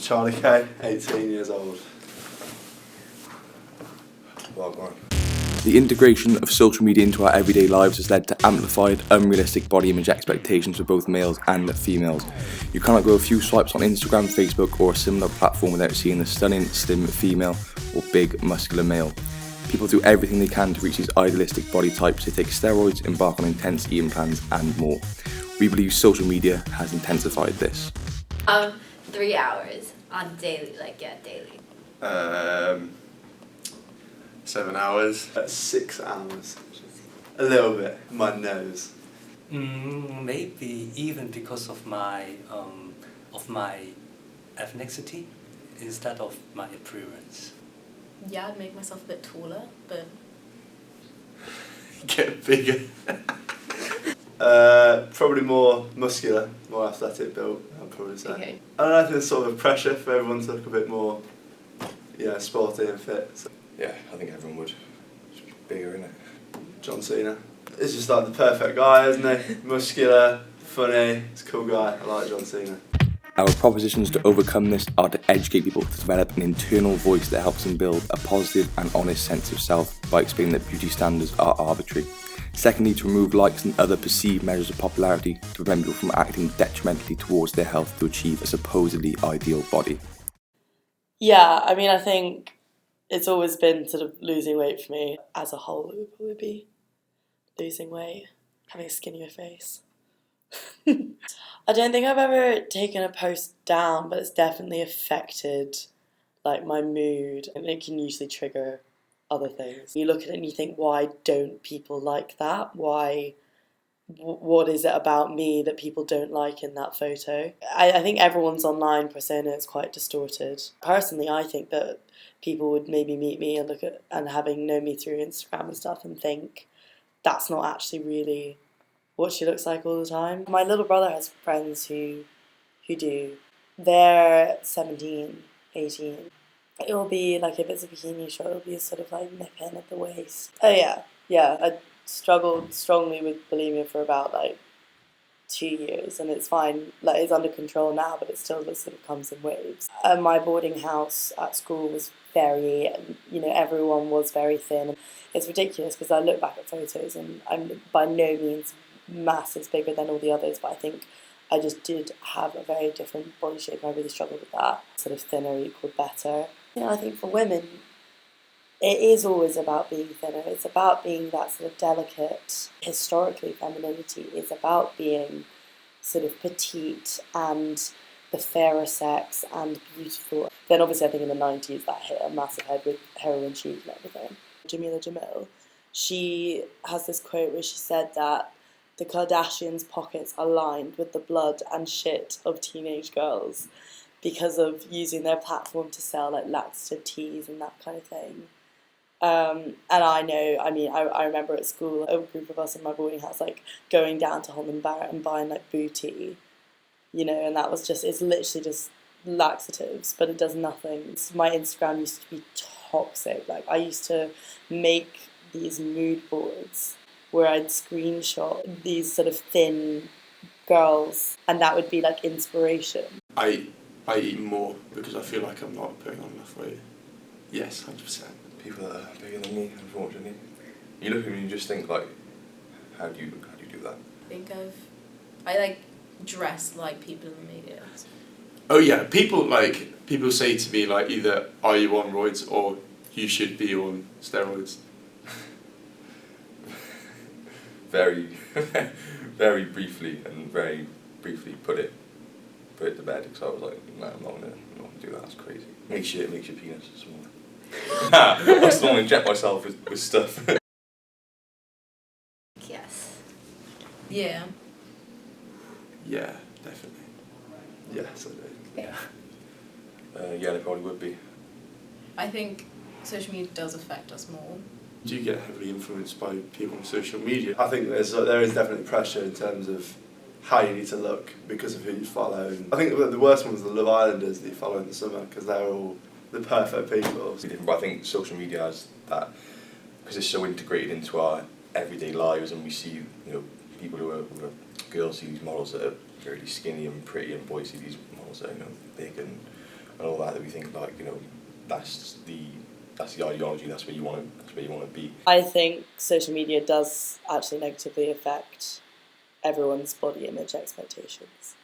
Charlie K, 18 years old. Well gone. The integration of social media into our everyday lives has led to amplified, unrealistic body image expectations for both males and females. You cannot go a few swipes on Instagram, Facebook or a similar platform without seeing a stunning, slim female or big, muscular male. People do everything they can to reach these idealistic body types. They take steroids, embark on intense eating plans and more. We believe social media has intensified this. 3 hours on daily, daily. 7 hours. 6 hours. A little bit. My nose. Maybe even because of my ethnicity instead of my appearance. Yeah, I'd make myself a bit taller, but... Get bigger. Probably more muscular, more athletic built, I'd probably say. Okay. I don't know if there's sort of pressure for everyone to look a bit more, sporty and fit. So. Yeah, I think everyone would. Just bigger, innit? John Cena. He's just like the perfect guy, isn't he? Muscular, funny, he's a cool guy. I like John Cena. Our propositions to overcome this are to educate people to develop an internal voice that helps them build a positive and honest sense of self by explaining that beauty standards are arbitrary. Secondly, to remove likes and other perceived measures of popularity to prevent people from acting detrimentally towards their health to achieve a supposedly ideal body. Yeah, I mean, I think it's always been sort of losing weight for me. As a whole, it would probably be losing weight, having a skinnier face. I don't think I've ever taken a post down, but it's definitely affected my mood, and it can usually trigger other things. You look at it and you think, why don't people like that? What is it about me that people don't like in that photo? I think everyone's online persona is quite distorted. Personally, I think that people would maybe meet me and look at, and having known me through Instagram and stuff, and think that's not actually really what she looks like all the time. My little brother has friends who do. They're 17, 18. It'll be if it's a bikini shot, it'll be sort of nip in at the waist. Oh yeah. I struggled strongly with bulimia for about 2 years, and it's fine. It's under control now, but it still sort of comes in waves. My boarding house at school was everyone was very thin. It's ridiculous because I look back at photos and I'm by no means masses bigger than all the others, but I think I just did have a very different body shape. I really struggled with that. Sort of thinner equaled better. I think for women, it is always about being thinner. It's about being that sort of delicate, historically, femininity. It's about being sort of petite and the fairer sex and beautiful. Then obviously I think in the 90s that hit a massive head with heroin chic and everything. Jamila Jamil, she has this quote where she said that the Kardashians' pockets are lined with the blood and shit of teenage girls because of using their platform to sell laxative teas and that kind of thing. And I remember at school, a group of us in my boarding house, going down to Holland Barrett and buying booty, and that was it's literally just laxatives, but it does nothing. My Instagram used to be toxic. I used to make these mood boards where I'd screenshot these sort of thin girls, and that would be inspiration. I eat more because I feel like I'm not putting on enough weight. Yes, 100%. People that are bigger than me, unfortunately. You look at me and you just think how do you do that? I dress like people in the media. Oh yeah, people say to me either are you on roids or you should be on steroids. Very, very briefly put it to bed because I was no, I'm not gonna do that. That's crazy. Makes your penis smaller. I still want to inject myself with stuff. Yes. Yeah. Yeah, definitely. Yes, I do. Yeah, they probably would be. I think social media does affect us more. Do you get heavily influenced by people on social media? I think there is definitely pressure in terms of how you need to look because of who you follow. And I think the worst ones are the Love Islanders that you follow in the summer because they're all the perfect people. But I think social media has that because it's so integrated into our everyday lives, and we see people who are girls see these models that are really skinny and pretty, and boys see these models that are big and and all that, that we think like, you know, that's the ideology, that's where you want to be. I think social media does actually negatively affect everyone's body image expectations.